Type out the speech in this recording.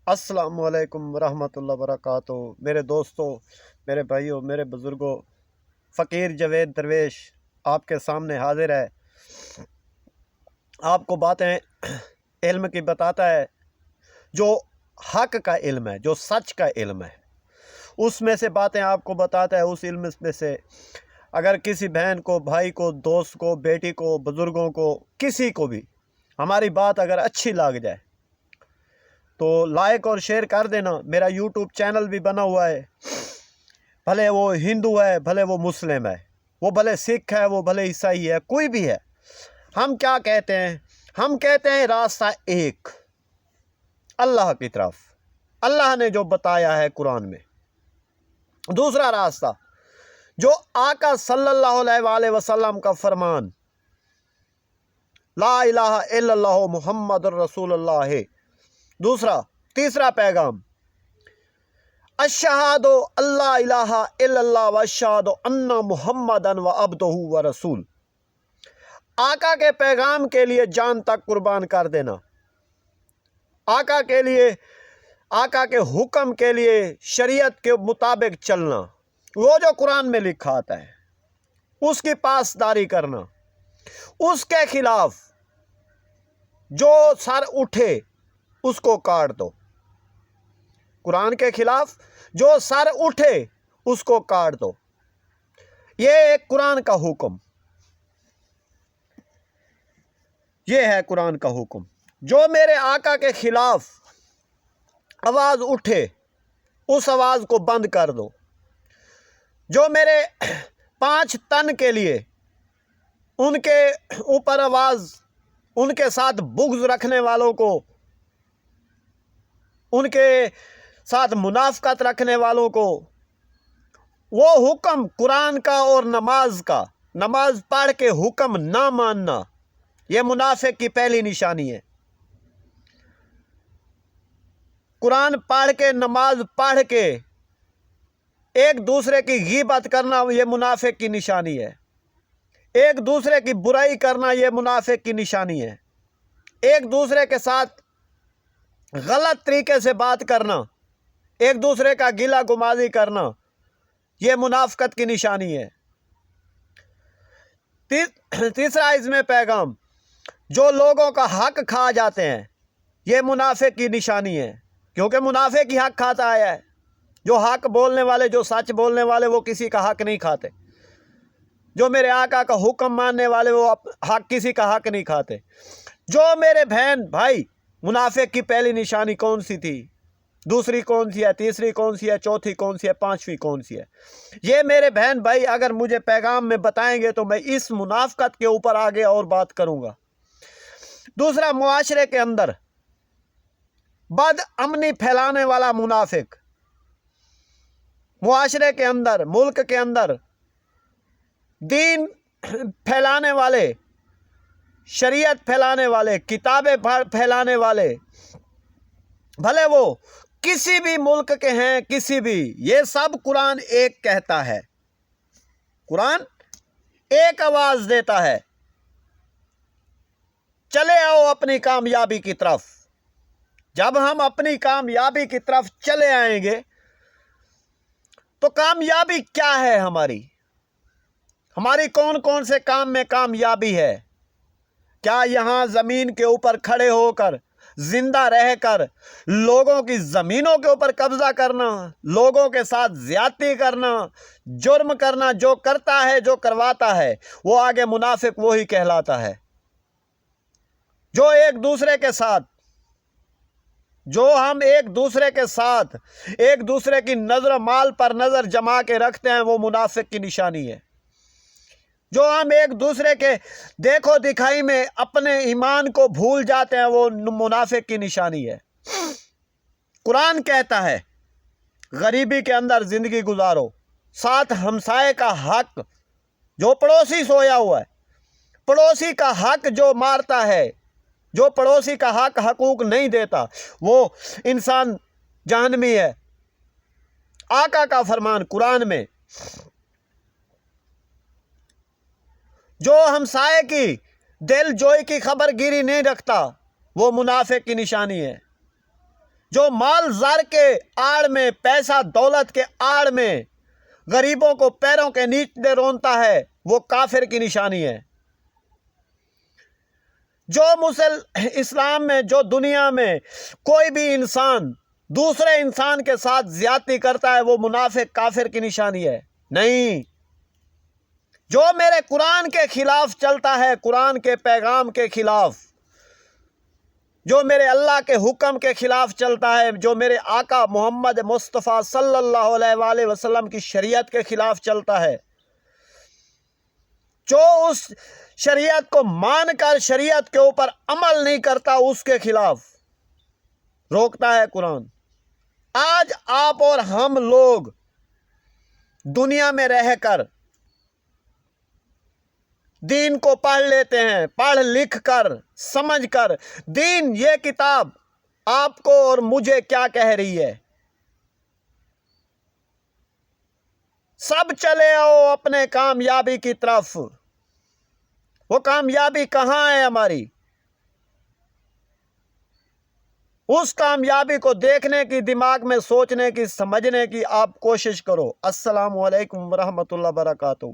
السلام علیکم ورحمۃ اللہ وبرکاتہ۔ میرے دوستوں، میرے بھائیوں، میرے بزرگوں، فقیر جاوید درویش آپ کے سامنے حاضر ہے۔ آپ کو باتیں علم کی بتاتا ہے، جو حق کا علم ہے، جو سچ کا علم ہے، اس میں سے باتیں آپ کو بتاتا ہے۔ اس علم میں سے اگر کسی بہن کو، بھائی کو، دوست کو، بیٹی کو، بزرگوں کو، کسی کو بھی ہماری بات اگر اچھی لگ جائے تو لائک اور شیئر کر دینا۔ میرا یوٹیوب چینل بھی بنا ہوا ہے، بھلے وہ ہندو ہے، بھلے وہ مسلم ہے، وہ بھلے سکھ ہے، وہ بھلے عیسائی ہے، کوئی بھی ہے۔ ہم کیا کہتے ہیں؟ ہم کہتے ہیں راستہ ایک، اللہ کی طرف، اللہ نے جو بتایا ہے قرآن میں۔ دوسرا راستہ جو آقا صلی اللہ علیہ وآلہ وسلم کا فرمان، لا الہ الا اللہ محمد الرسول اللہ ہے۔ تیسرا پیغام، اشہد اللہ الہ الا اللہ واشہد ان محمدن و عبدہ و رسول۔ آقا کے پیغام کے لیے جان تک قربان کر دینا، آقا کے لیے، آقا کے حکم کے لیے شریعت کے مطابق چلنا، وہ جو قرآن میں لکھا آتا ہے اس کی پاسداری کرنا، اس کے خلاف جو سر اٹھے اس کو کاٹ دو۔ قرآن کے خلاف جو سر اٹھے اس کو کاٹ دو، یہ ایک قرآن کا حکم، یہ ہے قرآن کا حکم۔ جو میرے آقا کے خلاف آواز اٹھے اس آواز کو بند کر دو۔ جو میرے 5 تن کے لیے ان کے اوپر آواز، ان کے ساتھ بغض رکھنے والوں کو، ان کے ساتھ منافقت رکھنے والوں کو، وہ حکم قرآن کا اور نماز کا، نماز پڑھ کے حکم نہ ماننا، یہ منافق کی پہلی نشانی ہے۔ قرآن پڑھ کے، نماز پڑھ کے ایک دوسرے کی غیبت کرنا، یہ منافق کی نشانی ہے۔ ایک دوسرے کی برائی کرنا، یہ منافق کی نشانی ہے۔ ایک دوسرے کے ساتھ غلط طریقے سے بات کرنا، ایک دوسرے کا گلہ گمازی کرنا، یہ منافقت کی نشانی ہے۔ تیسرا اس میں پیغام، جو لوگوں کا حق کھا جاتے ہیں، یہ منافق کی نشانی ہے، کیونکہ منافق ہی حق کھاتا آیا ہے۔ جو حق بولنے والے، جو سچ بولنے والے، وہ کسی کا حق نہیں کھاتے۔ جو میرے آقا کا حکم ماننے والے، وہ حق، کسی کا حق نہیں کھاتے۔ جو میرے بہن بھائی، منافق کی پہلی نشانی کون سی تھی، دوسری کون سی ہے، تیسری کون سی ہے، چوتھی کون سی ہے، پانچویں کون سی ہے؟ یہ میرے بہن بھائی اگر مجھے پیغام میں بتائیں گے تو میں اس منافقت کے اوپر آگے اور بات کروں گا۔ دوسرا، معاشرے کے اندر بد امنی پھیلانے والا منافق، معاشرے کے اندر، ملک کے اندر دین پھیلانے والے، شریعت پھیلانے والے، کتابیں پھیلانے والے، بھلے وہ کسی بھی ملک کے ہیں، کسی بھی، یہ سب قرآن ایک کہتا ہے۔ قرآن ایک آواز دیتا ہے، چلے آؤ اپنی کامیابی کی طرف۔ جب ہم اپنی کامیابی کی طرف چلے آئیں گے تو کامیابی کیا ہے ہماری؟ ہماری کون کون سے کام میں کامیابی ہے؟ کیا یہاں زمین کے اوپر کھڑے ہو کر، زندہ رہ کر، لوگوں کی زمینوں کے اوپر قبضہ کرنا، لوگوں کے ساتھ زیادتی کرنا، جرم کرنا، جو کرتا ہے، جو کرواتا ہے، وہ آگے منافق وہی کہلاتا ہے۔ جو ایک دوسرے کے ساتھ، جو ہم ایک دوسرے کے ساتھ ایک دوسرے کی نظر و مال پر نظر جما کے رکھتے ہیں، وہ منافق کی نشانی ہے۔ جو ہم ایک دوسرے کے دیکھو دکھائی میں اپنے ایمان کو بھول جاتے ہیں، وہ منافق کی نشانی ہے۔ قرآن کہتا ہے غریبی کے اندر زندگی گزارو، ساتھ ہمسائے کا حق، جو پڑوسی سویا ہوا ہے، پڑوسی کا حق جو مارتا ہے، جو پڑوسی کا حق حقوق نہیں دیتا، وہ انسان جہنمی ہے۔ آقا کا فرمان قرآن میں، جو ہمسائے کی دل جوئی کی خبر گیری نہیں رکھتا، وہ منافق کی نشانی ہے۔ جو مال زر کے آڑ میں، پیسہ دولت کے آڑ میں غریبوں کو پیروں کے نیچے رونتا ہے، وہ کافر کی نشانی ہے۔ جو اسلام میں، جو دنیا میں کوئی بھی انسان دوسرے انسان کے ساتھ زیادتی کرتا ہے، وہ منافق کافر کی نشانی ہے۔ نہیں، جو میرے قرآن کے خلاف چلتا ہے، قرآن کے پیغام کے خلاف، جو میرے اللہ کے حکم کے خلاف چلتا ہے، جو میرے آقا محمد مصطفیٰ صلی اللہ علیہ وآلہ وسلم کی شریعت کے خلاف چلتا ہے، جو اس شریعت کو مان کر شریعت کے اوپر عمل نہیں کرتا، اس کے خلاف روکتا ہے قرآن۔ آج آپ اور ہم لوگ دنیا میں رہ کر دین کو پڑھ لیتے ہیں، پڑھ لکھ کر، سمجھ کر، دین یہ کتاب آپ کو اور مجھے کیا کہہ رہی ہے؟ سب چلے آؤ اپنے کامیابی کی طرف۔ وہ کامیابی کہاں ہے ہماری؟ اس کامیابی کو دیکھنے کی، دماغ میں سوچنے کی، سمجھنے کی آپ کوشش کرو۔ السلام علیکم ورحمۃ اللہ وبرکاتہ۔